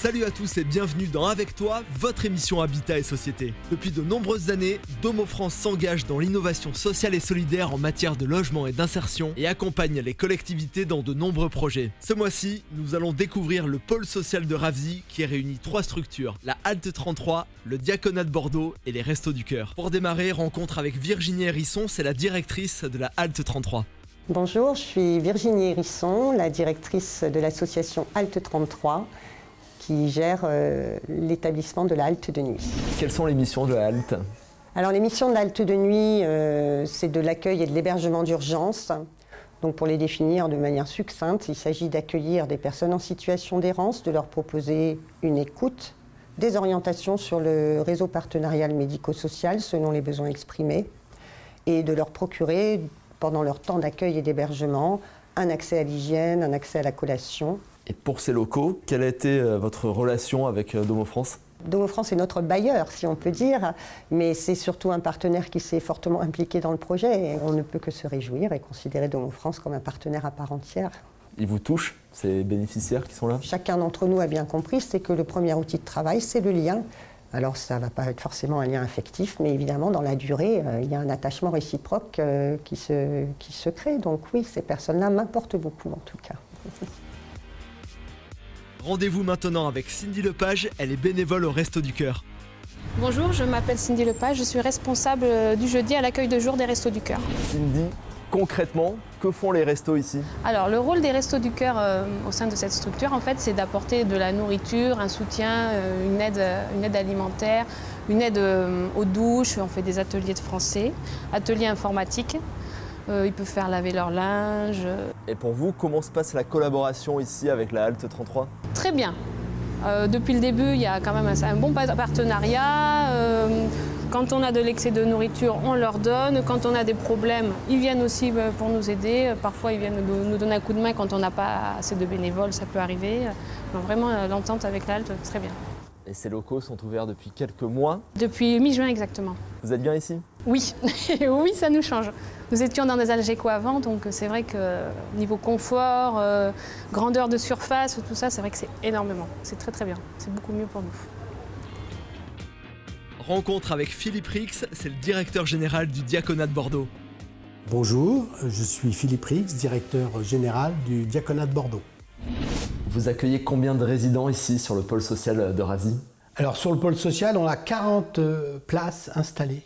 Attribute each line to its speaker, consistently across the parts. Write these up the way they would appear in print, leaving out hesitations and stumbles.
Speaker 1: Salut à tous et bienvenue dans Avec toi, votre émission Habitat et Société. Depuis de nombreuses années, Domo France s'engage dans l'innovation sociale et solidaire en matière de logement et d'insertion et accompagne les collectivités dans de nombreux projets. Ce mois-ci, nous allons découvrir le pôle social de Ravzy qui réunit 3 structures, la Halte 33, le Diaconat de Bordeaux et les Restos du Cœur. Pour démarrer, rencontre avec Virginie Hérisson, c'est la directrice de la Halte 33.
Speaker 2: Bonjour, je suis Virginie Hérisson, la directrice de l'association Halte 33 qui gère l'établissement de la halte de nuit.
Speaker 1: Quelles sont les missions de la halte ?
Speaker 2: Alors les missions de la halte de nuit, c'est de l'accueil et de l'hébergement d'urgence. Donc pour les définir de manière succincte, il s'agit d'accueillir des personnes en situation d'errance, de leur proposer une écoute, des orientations sur le réseau partenarial médico-social selon les besoins exprimés et de leur procurer, pendant leur temps d'accueil et d'hébergement, un accès à l'hygiène, un accès à la collation.
Speaker 1: Et pour ces locaux, quelle a été votre relation avec Domo France ?
Speaker 2: Domo France est notre bailleur, si on peut dire, mais c'est surtout un partenaire qui s'est fortement impliqué dans le projet et on ne peut que se réjouir et considérer Domo France comme un partenaire à part entière.
Speaker 1: Il vous touche, ces bénéficiaires qui sont là ?
Speaker 2: Chacun d'entre nous a bien compris, c'est que le premier outil de travail, c'est le lien. Alors ça ne va pas être forcément un lien affectif, mais évidemment dans la durée, il y a un attachement réciproque qui se crée. Donc oui, ces personnes-là m'importent beaucoup en tout cas.
Speaker 1: Rendez-vous maintenant avec Cindy Lepage, elle est bénévole au Restos du Cœur.
Speaker 3: Bonjour, je m'appelle Cindy Lepage, je suis responsable du jeudi à l'accueil de jour des Restos du Cœur.
Speaker 1: Cindy, concrètement, que font les restos ici ?
Speaker 3: Alors le rôle des Restos du Cœur au sein de cette structure, en fait, c'est d'apporter de la nourriture, un soutien, une aide alimentaire, une aide aux douches, on fait des ateliers de français, ateliers informatiques. Ils peuvent faire laver leur linge.
Speaker 1: Et pour vous, comment se passe la collaboration ici avec la Halte 33 ?
Speaker 3: Très bien. Depuis le début, il y a quand même un bon partenariat. Quand on a de l'excès de nourriture, on leur donne. Quand on a des problèmes, ils viennent aussi pour nous aider. Parfois, ils viennent nous donner un coup de main quand on n'a pas assez de bénévoles, ça peut arriver. Donc vraiment, l'entente avec la Halte, très bien.
Speaker 1: Et ces locaux sont ouverts depuis quelques mois.
Speaker 3: Depuis mi-juin exactement.
Speaker 1: Vous êtes bien ici ?
Speaker 3: Oui, oui, ça nous change. Nous étions dans des Algeco avant, donc c'est vrai que niveau confort, grandeur de surface, tout ça, c'est vrai que c'est énormément. C'est très très bien, c'est beaucoup mieux pour nous.
Speaker 1: Rencontre avec Philippe Rix, c'est le directeur général du Diaconat de Bordeaux.
Speaker 4: Bonjour, je suis Philippe Rix, directeur général du Diaconat de Bordeaux.
Speaker 1: Vous accueillez combien de résidents ici sur le pôle social de Ravzy ?
Speaker 4: Alors sur le pôle social, on a 40 places installées,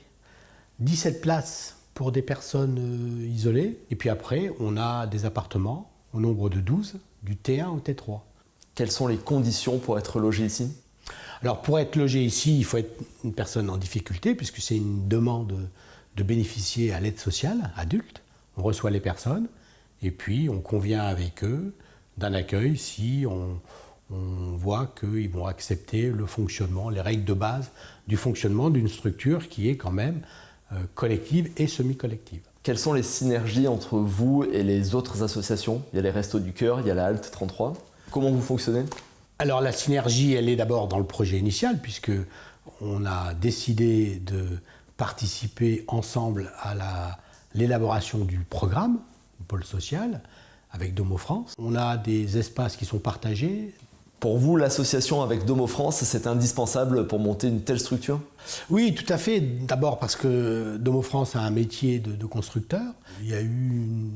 Speaker 4: 17 places pour des personnes isolées, et puis après on a des appartements au nombre de 12, du T1 au T3.
Speaker 1: Quelles sont les conditions pour être logé ici ?
Speaker 4: Alors pour être logé ici, il faut être une personne en difficulté, puisque c'est une demande de bénéficier à l'aide sociale adulte. On reçoit les personnes, et puis on convient avec eux d'un accueil si on voit qu'ils vont accepter le fonctionnement, les règles de base du fonctionnement d'une structure qui est quand même collective et semi-collective.
Speaker 1: Quelles sont les synergies entre vous et les autres associations ? Il y a les Restos du Cœur, il y a la Halte 33. Comment vous fonctionnez ?
Speaker 4: Alors la synergie, elle est d'abord dans le projet initial, puisque on a décidé de participer ensemble à l'élaboration du programme, du pôle social, avec Domo France. On a des espaces qui sont partagés.
Speaker 1: Pour vous, l'association avec Domo France, c'est indispensable pour monter une telle structure ?
Speaker 4: Oui, tout à fait. D'abord parce que Domo France a un métier de constructeur. Il y a eu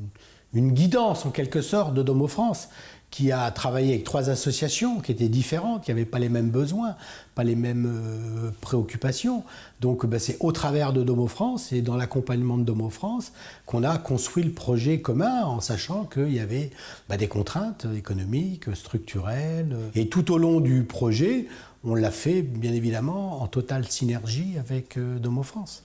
Speaker 4: une guidance, en quelque sorte, de Domo France, qui a travaillé avec 3 associations qui étaient différentes, qui n'avaient pas les mêmes besoins, pas les mêmes préoccupations. Donc c'est au travers de Domo France et dans l'accompagnement de Domo France qu'on a construit le projet commun en sachant qu'il y avait des contraintes économiques, structurelles. Et tout au long du projet, on l'a fait bien évidemment en totale synergie avec Domo France.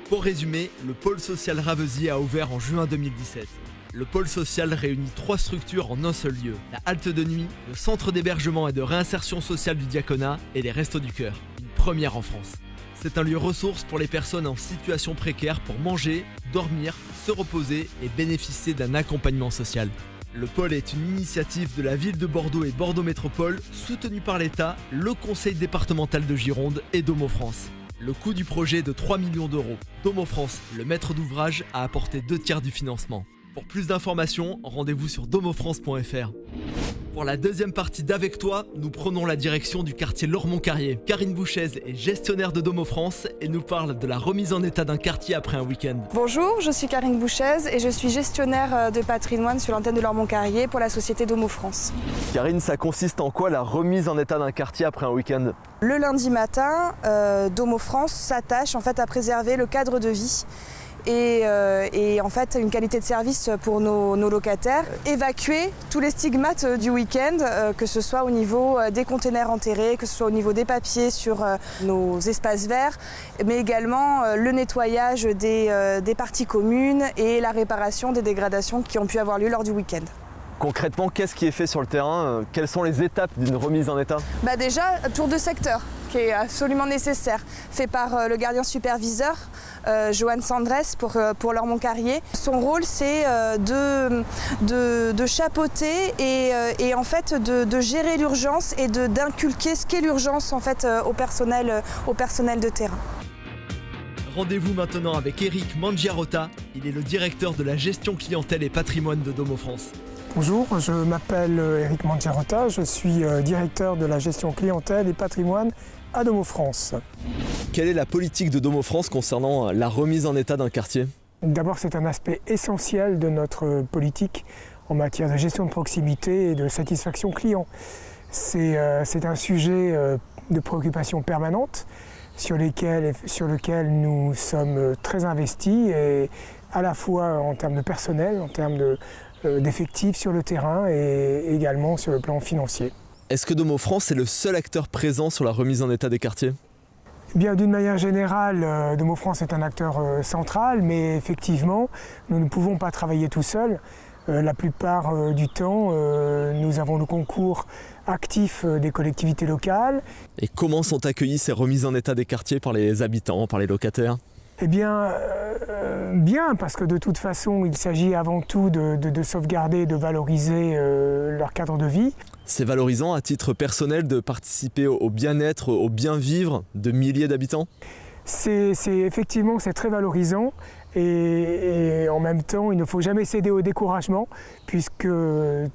Speaker 1: Pour résumer, le pôle social Ravzy a ouvert en juin 2017. Le pôle social réunit 3 structures en un seul lieu. La halte de nuit, le centre d'hébergement et de réinsertion sociale du Diaconat et les Restos du Cœur. Une première en France. C'est un lieu ressource pour les personnes en situation précaire pour manger, dormir, se reposer et bénéficier d'un accompagnement social. Le pôle est une initiative de la ville de Bordeaux et Bordeaux Métropole, soutenue par l'État, le conseil départemental de Gironde et Domo France. Le coût du projet est de 3 millions d'euros. Domo France, le maître d'ouvrage, a apporté 2/3 du financement. Pour plus d'informations, rendez-vous sur domofrance.fr. Pour la deuxième partie d'Avec toi, nous prenons la direction du quartier Lormont-Carrier. Karine Bouchez est gestionnaire de Domo France et nous parle de la remise en état d'un quartier après un week-end.
Speaker 5: Bonjour, je suis Karine Bouchez et je suis gestionnaire de patrimoine sur l'antenne de Lormont-Carrier pour la société Domo France.
Speaker 1: Karine, ça consiste en quoi la remise en état d'un quartier après un week-end ?
Speaker 5: Le lundi matin, Domo France s'attache en fait à préserver le cadre de vie et en fait une qualité de service pour nos locataires, évacuer tous les stigmates du week-end, que ce soit au niveau des containers enterrés, que ce soit au niveau des papiers sur nos espaces verts, mais également le nettoyage des parties communes et la réparation des dégradations qui ont pu avoir lieu lors du week-end.
Speaker 1: Concrètement, qu'est-ce qui est fait sur le terrain ? Quelles sont les étapes d'une remise en état ?
Speaker 5: Déjà, tour de secteur qui est absolument nécessaire, fait par le gardien superviseur, Johan Sandres pour Lormont-Carrier. Son rôle, c'est de chapeauter et en fait de gérer l'urgence et d'inculquer ce qu'est l'urgence en fait au personnel de terrain.
Speaker 1: Rendez-vous maintenant avec Eric Mangiarotta. Il est le directeur de la gestion clientèle et patrimoine de Domo France.
Speaker 6: Bonjour, je m'appelle Eric Mangiarotta, je suis directeur de la gestion clientèle et patrimoine à Domo France.
Speaker 1: Quelle est la politique de Domo France concernant la remise en état d'un quartier ?
Speaker 6: D'abord, c'est un aspect essentiel de notre politique en matière de gestion de proximité et de satisfaction client. C'est un sujet de préoccupation permanente sur lequel nous sommes très investis, et à la fois en termes de personnel, en termes d'effectifs sur le terrain et également sur le plan financier.
Speaker 1: Est-ce que Domo France est le seul acteur présent sur la remise en état des quartiers ?
Speaker 6: Eh bien, d'une manière générale, Domo France est un acteur central, mais effectivement, nous ne pouvons pas travailler tout seuls. La plupart du temps, nous avons le concours actif des collectivités locales.
Speaker 1: Et comment sont accueillies ces remises en état des quartiers par les habitants, par les locataires ?
Speaker 6: Eh bien, bien, parce que de toute façon, il s'agit avant tout de sauvegarder et de valoriser leur cadre de vie.
Speaker 1: C'est valorisant à titre personnel de participer au bien-être, au bien-vivre de milliers d'habitants ?
Speaker 6: Effectivement, c'est très valorisant et en même temps, il ne faut jamais céder au découragement puisque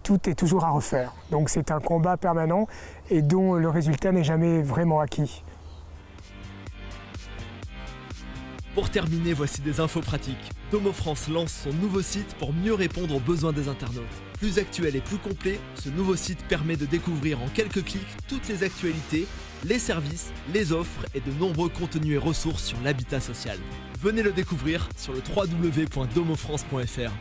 Speaker 6: tout est toujours à refaire. Donc c'est un combat permanent et dont le résultat n'est jamais vraiment acquis.
Speaker 1: Pour terminer, voici des infos pratiques. Domo France lance son nouveau site pour mieux répondre aux besoins des internautes. Plus actuel et plus complet, ce nouveau site permet de découvrir en quelques clics toutes les actualités, les services, les offres et de nombreux contenus et ressources sur l'habitat social. Venez le découvrir sur le www.domofrance.fr.